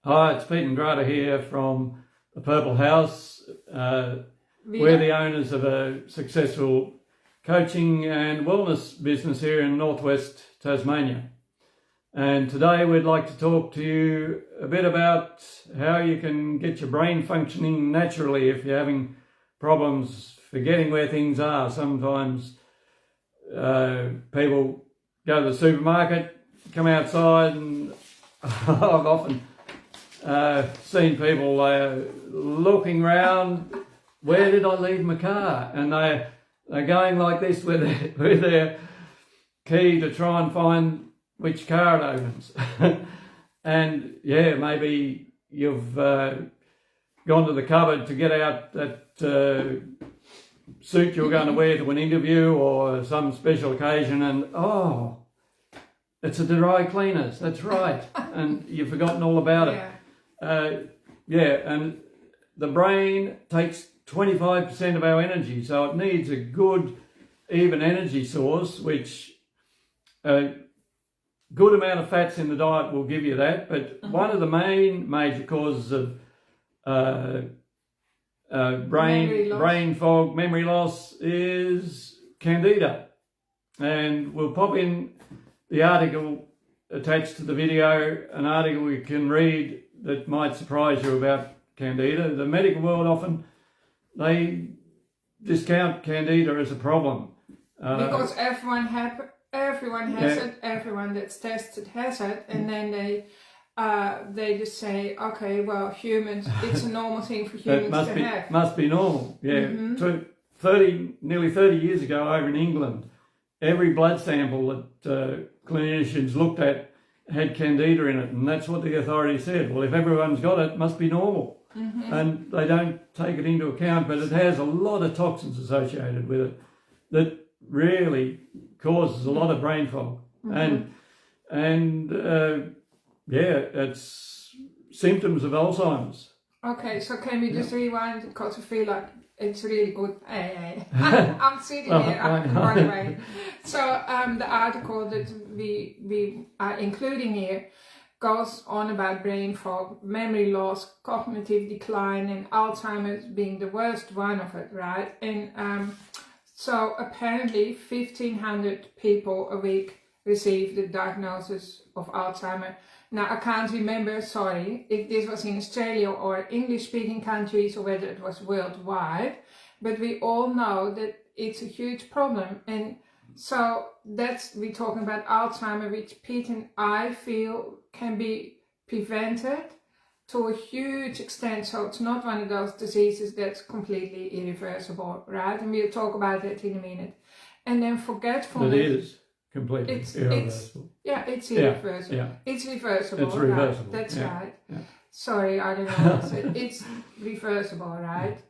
Hi, it's Pete and Greta here from the Purple House. We're the owners of a successful coaching and wellness business here in northwest Tasmania. And today we'd like to talk to you a bit about how you can get your brain functioning naturally if you're having problems forgetting where things are. Sometimes people go to the supermarket, come outside, and I've often seen people looking round, where did I leave my car? And they're going like this with their key to try and find which car it opens. And yeah, maybe you've gone to the cupboard to get out that suit you're going to wear to an interview or some special occasion, and oh, it's a dry cleaners, that's right, and you've forgotten all about it. And the brain takes 25% of our energy, so it needs a good, even energy source, which a good amount of fats in the diet will give you that. But one of the major causes of brain fog, memory loss is candida. And we'll pop in the article attached to the video, an article you can read that might surprise you about candida. The medical world often, they discount candida as a problem. Because everyone has it, everyone that's tested has it, and then they just say, okay, well, humans, it's a normal thing for humans to have. Must be normal, yeah. Nearly 30 years ago over in England, every blood sample that clinicians looked at had candida in it, and that's what the authorities said. Well, if everyone's got it, it must be normal. And they don't take it into account, but it has a lot of toxins associated with it that really causes a lot of brain fog. It's symptoms of Alzheimer's. Okay, so can we just rewind, because I feel like it's really good. I'm sitting here, by the way. So the article that we are including here goes on about brain fog, memory loss, cognitive decline, and Alzheimer's being the worst one of it, right? And so apparently 1,500 people a week receive the diagnosis of Alzheimer. Now, I can't remember, sorry, if this was in Australia or English-speaking countries or whether it was worldwide, but we all know that it's a huge problem. And so we're talking about Alzheimer, which Pete and I feel can be prevented to a huge extent. So it's not one of those diseases that's completely irreversible, right? And we'll talk about that in a minute. And then forgetfulness. It is completely irreversible. It's irreversible. Yeah. It's reversible. It's reversible. Right? That's right. Yeah. Sorry, I don't know what to say. It's reversible, right?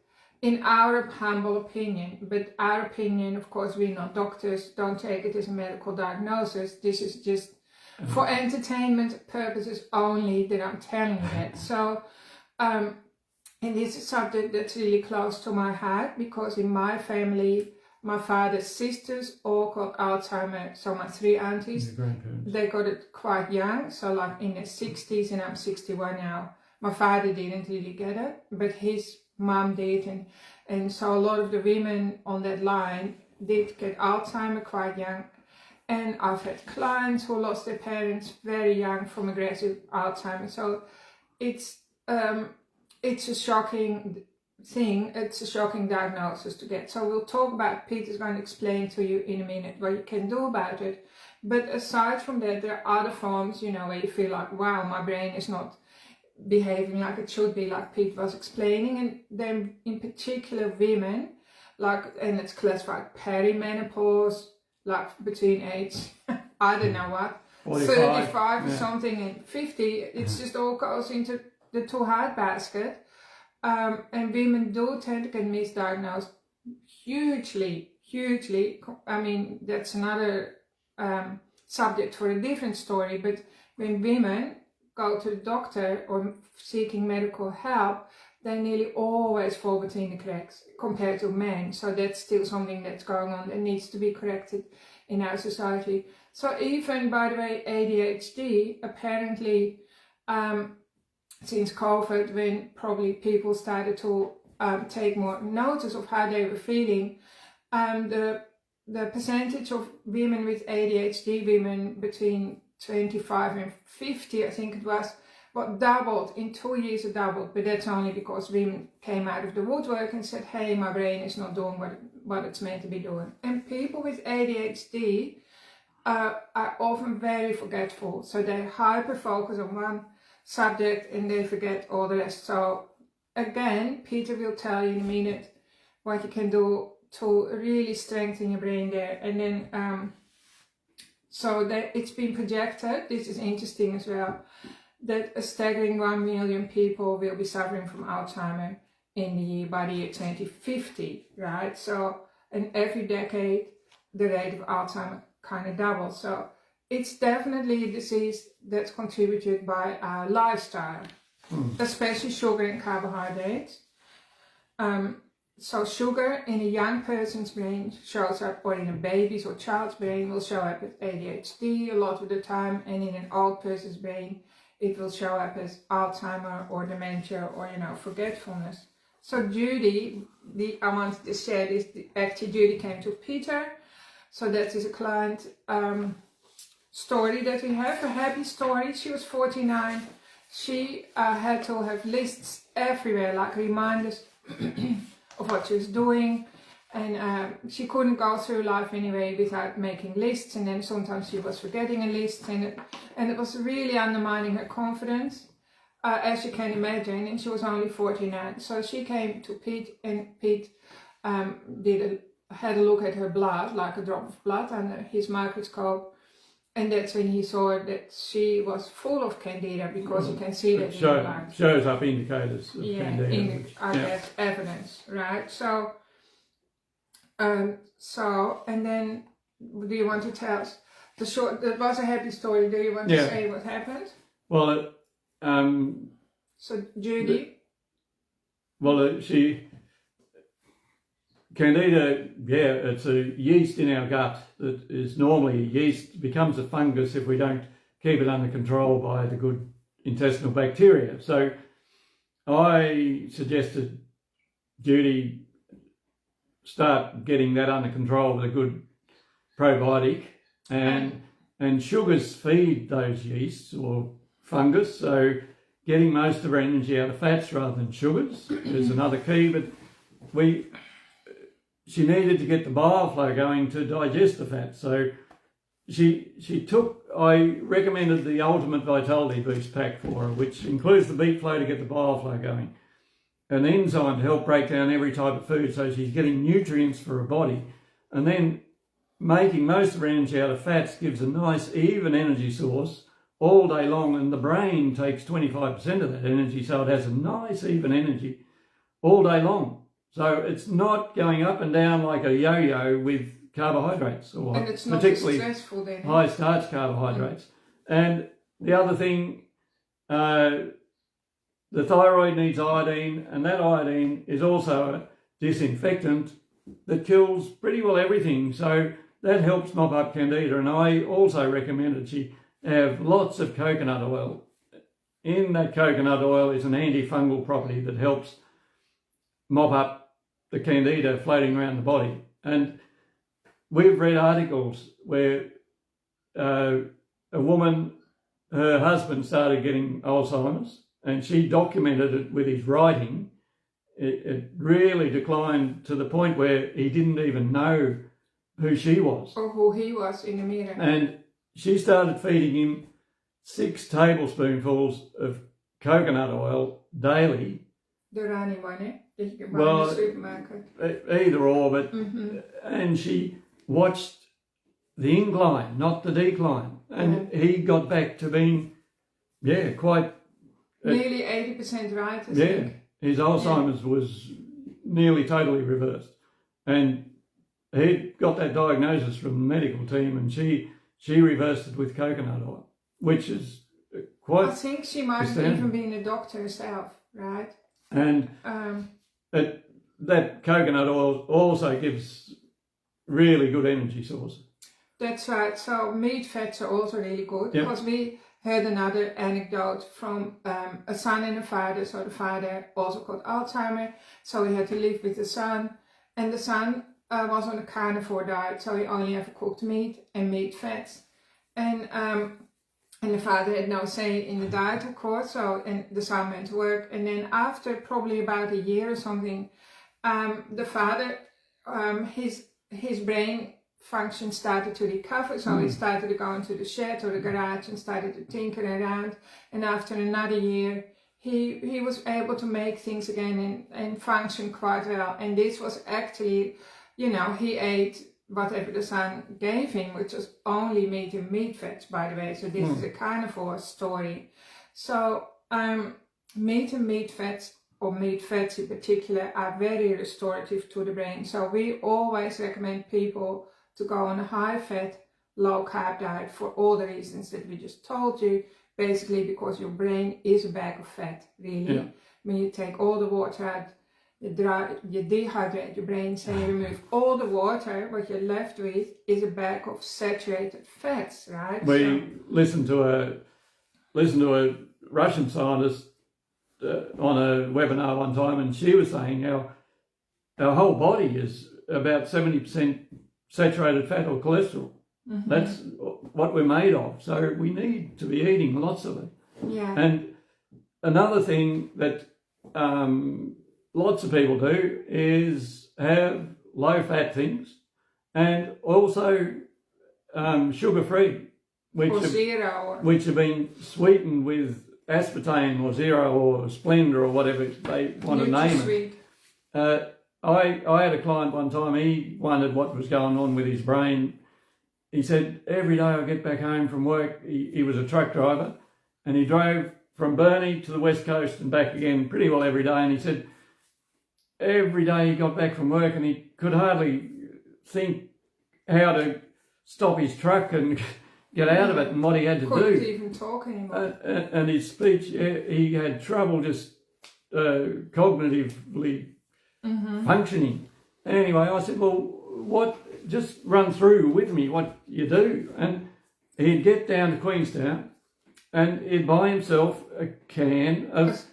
In our humble opinion. But our opinion, of course, we're not doctors. Don't take it as a medical diagnosis. This is just for entertainment purposes only that I'm telling you that. So, and this is a subject that's really close to my heart, because in my family, my father's sisters all got Alzheimer. So my 3 aunties, they got it quite young, so like in their 60s, and I'm 61 now. My father didn't really get it, but his mom did, and so a lot of the women on that line did get Alzheimer quite young. And I've had clients who lost their parents very young from aggressive Alzheimer. So it's a shocking thing. It's a shocking diagnosis to get. So we'll talk about, Peter's going to explain to you in a minute what you can do about it. But aside from that, there are other forms, where you feel like, wow, my brain is not behaving like it should be, like Pete was explaining. And then in particular women, and it's classified perimenopause, like between age, I don't know what, 35 or something, and 50, it's just all goes into the too hard basket. And women do tend to get misdiagnosed hugely. I mean, that's another subject for a different story, but when women go to the doctor or seeking medical help, they nearly always fall between the cracks compared to men. So that's still something that's going on that needs to be corrected in our society. So even, by the way, ADHD, apparently since COVID, when probably people started to take more notice of how they were feeling, the percentage of women with ADHD, women between 25 and 50, I think it was, what doubled in 2 years. It doubled, but that's only because women came out of the woodwork and said, hey, my brain is not doing what it's meant to be doing. And people with ADHD are often very forgetful, so they hyper focus on one subject and they forget all the rest. So again, Peter will tell you in a minute what you can do to really strengthen your brain there. And then so that it's been projected, this is interesting as well, that a staggering 1 million people will be suffering from Alzheimer by the year 2050, right? So, and every decade, the rate of Alzheimer kind of doubles. So it's definitely a disease that's contributed by our lifestyle, especially sugar and carbohydrates. So sugar in a young person's brain shows up, or in a baby's or child's brain will show up as ADHD a lot of the time, and in an old person's brain it will show up as Alzheimer or dementia or, forgetfulness. So Judy, I wanted to share this, actually Judy came to Peter, so that is a client story that we have, a happy story. She was 49, she had to have lists everywhere, like reminders of what she was doing, and she couldn't go through life anyway without making lists, and then sometimes she was forgetting a list, and it was really undermining her confidence, as you can imagine, and she was only 49. So she came to Pete, and Pete had a look at her blood, like a drop of blood under his microscope, and that's when he saw that she was full of candida, because you can see that in the blood. Shows up indicators of candida. I guess evidence, right? So, and then, do you want to tell us the short? That was a happy story. Do you want to say what happened? Well, so Judy. Candida, it's a yeast in our gut that is normally a yeast, becomes a fungus if we don't keep it under control by the good intestinal bacteria. So I suggested Judy start getting that under control with a good probiotic, and sugars feed those yeasts or fungus, so getting most of her energy out of fats rather than sugars is another key. But she needed to get the bile flow going to digest the fat. So I recommended the Ultimate Vitality Boost pack for her, which includes the beet flow to get the bile flow going, an enzyme to help break down every type of food, so she's getting nutrients for her body. And then making most of her energy out of fats gives a nice even energy source all day long, and the brain takes 25% of that energy, so it has a nice even energy all day long. So it's not going up and down like a yo-yo with carbohydrates, or and it's not particularly stressful then. high starch carbohydrates. And the other thing, the thyroid needs iodine, and that iodine is also a disinfectant that kills pretty well everything. So that helps mop up candida. And I also recommended she have lots of coconut oil. In that coconut oil is an antifungal property that helps mop up the candida floating around the body. And we've read articles where a woman, her husband started getting Alzheimer's, and she documented it with his writing. It really declined to the point where he didn't even know who she was. Or who he was in the mirror. And she started feeding him 6 tablespoonfuls of coconut oil daily. The runny one, eh? That you can buy in the supermarket. Either or, but and she watched the incline, not the decline. And he got back to being, quite... nearly 80% right, I think. His Alzheimer's was nearly totally reversed. And he got that diagnosis from the medical team, and she reversed it with coconut oil, which is quite... I think she might have even been a doctor herself, right? And that coconut oil also gives really good energy source. That's right. So meat fats are also really good, because we heard another anecdote from a son and a father. So the father also got Alzheimer, so he had to live with the son, and the son was on a carnivore diet, so he only ever cooked meat and meat fats, and the father had no say in the diet, of course. So, and the son went to work, and then after probably about a year or something, the father, his brain function started to recover, so he started to go into the shed or the garage and started to tinker around, and after another year he was able to make things again and function quite well. And this was actually, you know, he ate whatever the son gave him, which was only meat and meat fats, by the way, so this is a carnivore story. So meat and meat fats, or meat fats in particular, are very restorative to the brain. So we always recommend people to go on a high-fat, low-carb diet for all the reasons that we just told you. Basically because your brain is a bag of fat, really. Yeah. When you take all the water out, you dehydrate your brain, so you remove all the water, what you're left with is a bag of saturated fats, right? We listened to a Russian scientist on a webinar one time, and she was saying our whole body is about 70% saturated fat or cholesterol. That's what we're made of. So we need to be eating lots of it. Yeah. And another thing that lots of people do is have low-fat things, and also sugar-free, which have been sweetened with aspartame or zero or Splenda or whatever they want to name it. I had a client one time, he wondered what was going on with his brain. He said, every day I get back home from work, he was a truck driver, and he drove from Burnie to the West Coast and back again pretty well every day. And he said, every day he got back from work and he could hardly think how to stop his truck and get out of it and what he had to do. Couldn't even talk anymore. And his speech, he had trouble just cognitively functioning. Anyway, I said, well, just run through with me what you do. And he'd get down to Queenstown and he'd buy himself a can of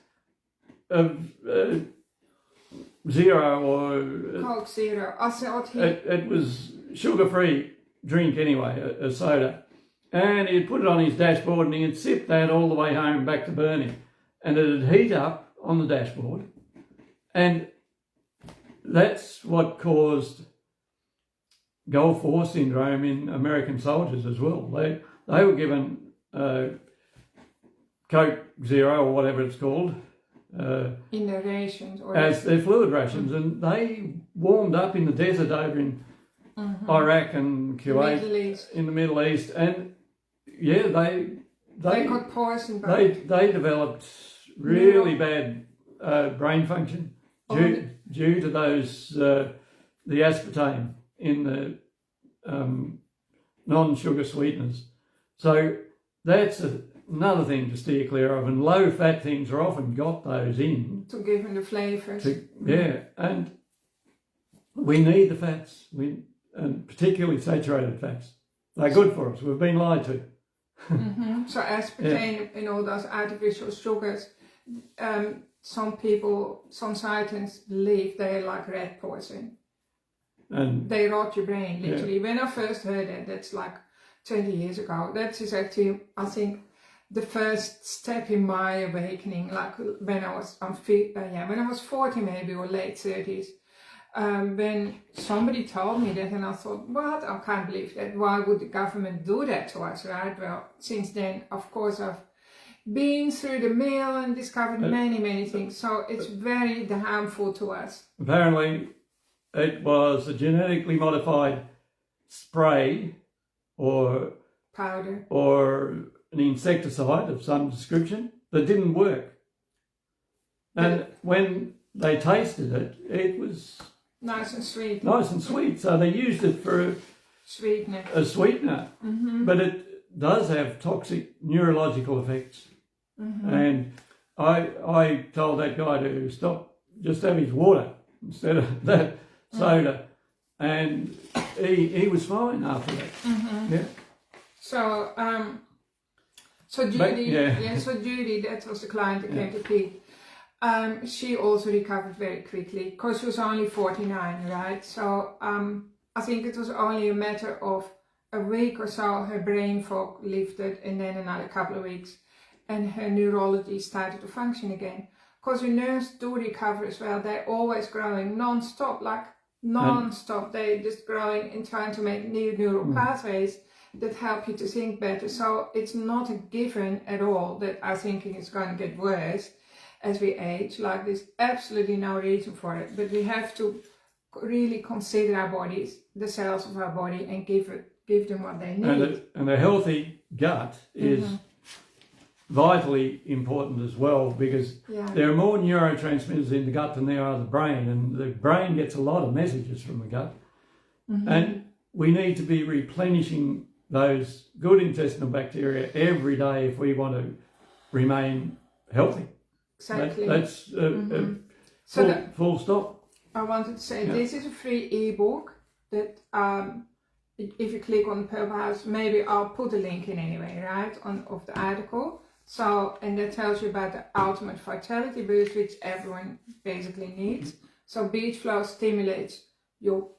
zero or... Coke Zero. I thought it was sugar-free drink anyway, a soda. And he'd put it on his dashboard and he'd sip that all the way home back to Burnie. And it'd heat up on the dashboard. And that's what caused Gulf War syndrome in American soldiers as well. They were given Coke Zero or whatever it's called. In their rations. As their fluid rations. And they warmed up in the desert over in Iraq and Kuwait, in the Middle East. And yeah, they got poisoned. They developed really bad brain function due to those the aspartame in the non-sugar sweeteners. So that's another thing to steer clear of. And low-fat things are often got those in to give them the flavours. And we need the fats, and particularly saturated fats. They're good for us. We've been lied to. So aspartame and all those artificial sugars, some scientists believe they're like rat poison. And they rot your brain, literally. When I first heard it, that's like 20 years ago. That is actually, I think, the first step in my awakening. Like when I was when I was 40 maybe, or late 30s. When somebody told me that, and I thought, what? I can't believe that. Why would the government do that to us, right? Well, since then, of course, I've been through the mill and discovered many things. So it's very harmful to us. Apparently, it was a genetically modified spray or powder or an insecticide of some description that didn't work. And when they tasted it, it was nice and sweet. So they used it for a sweetener. But it does have toxic neurological effects. And I told that guy to stop, just have his water instead of that soda, and he was fine after that. So So Judy, so Judy, that was the client that came to Pete. She also recovered very quickly because she was only 49, right? So I think it was only a matter of a week or so her brain fog lifted, and then another couple of weeks and her neurology started to function again. Because your nerves do recover as well. They're always growing non-stop, like non-stop. They're just growing and trying to make new neural pathways that help you to think better. So it's not a given at all that our thinking is going to get worse as we age. Like, there's absolutely no reason for it. But we have to really consider our bodies, the cells of our body, and give them what they need. And a healthy gut is vitally important as well, because there are more neurotransmitters in the gut than there are the brain, and the brain gets a lot of messages from the gut. And we need to be replenishing those good intestinal bacteria every day if we want to remain healthy. Exactly. That's full stop. I wanted to say this is a free ebook that if you click on Purple House, maybe I'll put a link in anyway, right, of the article. So, and that tells you about the ultimate vitality boost, which everyone basically needs. So beach flow stimulates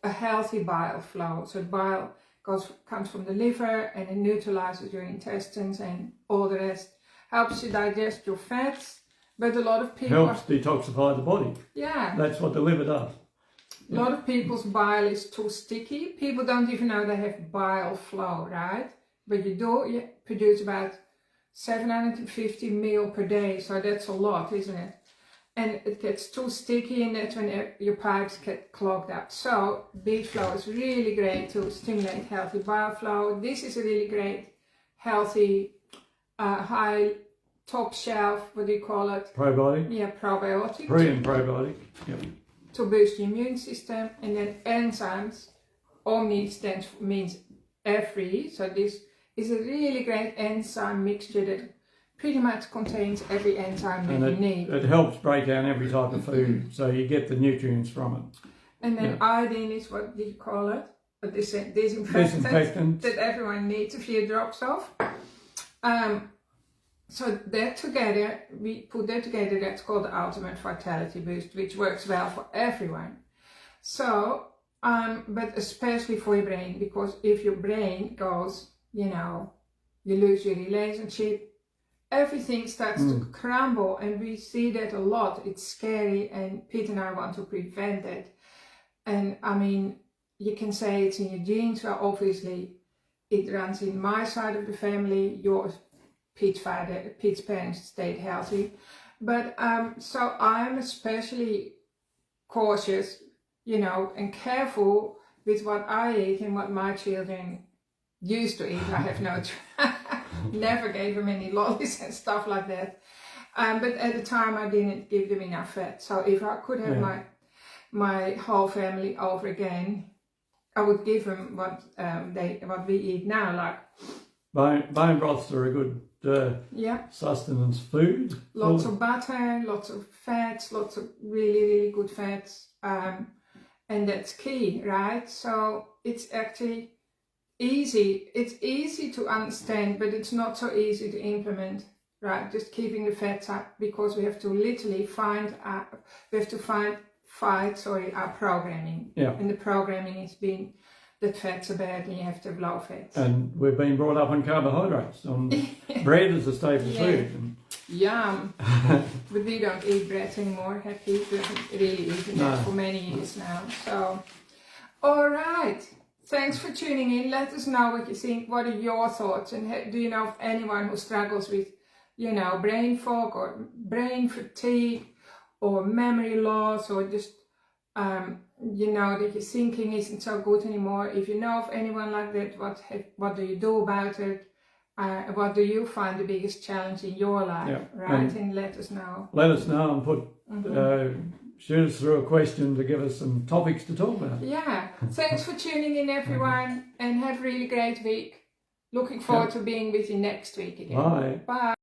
a healthy bile flow. So bile comes from the liver and it neutralizes your intestines and all the rest. Helps you digest your fats. But a lot of people... Helps detoxify the body. Yeah. That's what the liver does. A lot of people's bile is too sticky. People don't even know they have bile flow, right? But you produce about 750 ml per day, so that's a lot, isn't it? And it gets too sticky, and that's when your pipes get clogged up. So beach flow is really great to stimulate healthy bile flow. This is a really great, healthy, high top shelf, what do you call it? Probiotic. Yeah, probiotic. Pre and probiotic. Yep. To boost the immune system. And then enzymes. Omni means every. So this is a really great enzyme mixture that pretty much contains every enzyme that you need. It helps break down every type of food, so you get the nutrients from it. And then iodine is, what do you call it? A disinfectant that everyone needs a few drops of. So that together, we put that together, that's called the Ultimate Vitality Boost, which works well for everyone. So, but especially for your brain, because if your brain goes, you lose your relationship, everything starts to crumble, and we see that a lot. It's scary, and Pete and I want to prevent it. And I mean, you can say it's in your genes. Well, obviously, it runs in my side of the family. Yours, Pete's parents stayed healthy, but so I'm especially cautious, and careful with what I eat and what my children used to eat. I have never gave them any lollies and stuff like that. But at the time I didn't give them enough fat. So if I could have my whole family over again, I would give them what we eat now, like bone broths are a good sustenance food. Lots of butter, lots of fats, lots of really, really good fats, and that's key, right? So it's actually easy. It's easy to understand, but it's not so easy to implement, right? Just keeping the fats up, because we have to literally fight our programming. Yeah. And the programming has been that fats are bad and you have to have low fats. And we've been brought up on carbohydrates, on bread as a staple food. And yum. But we don't eat bread anymore. Pete doesn't really eat that for many years now. So, all right. Thanks for tuning in. Let us know what you think. What are your thoughts? And do you know of anyone who struggles with, brain fog or brain fatigue or memory loss, or just that your thinking isn't so good anymore? If you know of anyone like that, what do you do about it? What do you find the biggest challenge in your life, right? And let us know. Let us know and put shoot us through a question to give us some topics to talk about. Yeah. Thanks for tuning in, everyone, and have a really great week. Looking forward to being with you next week again. Bye. Bye.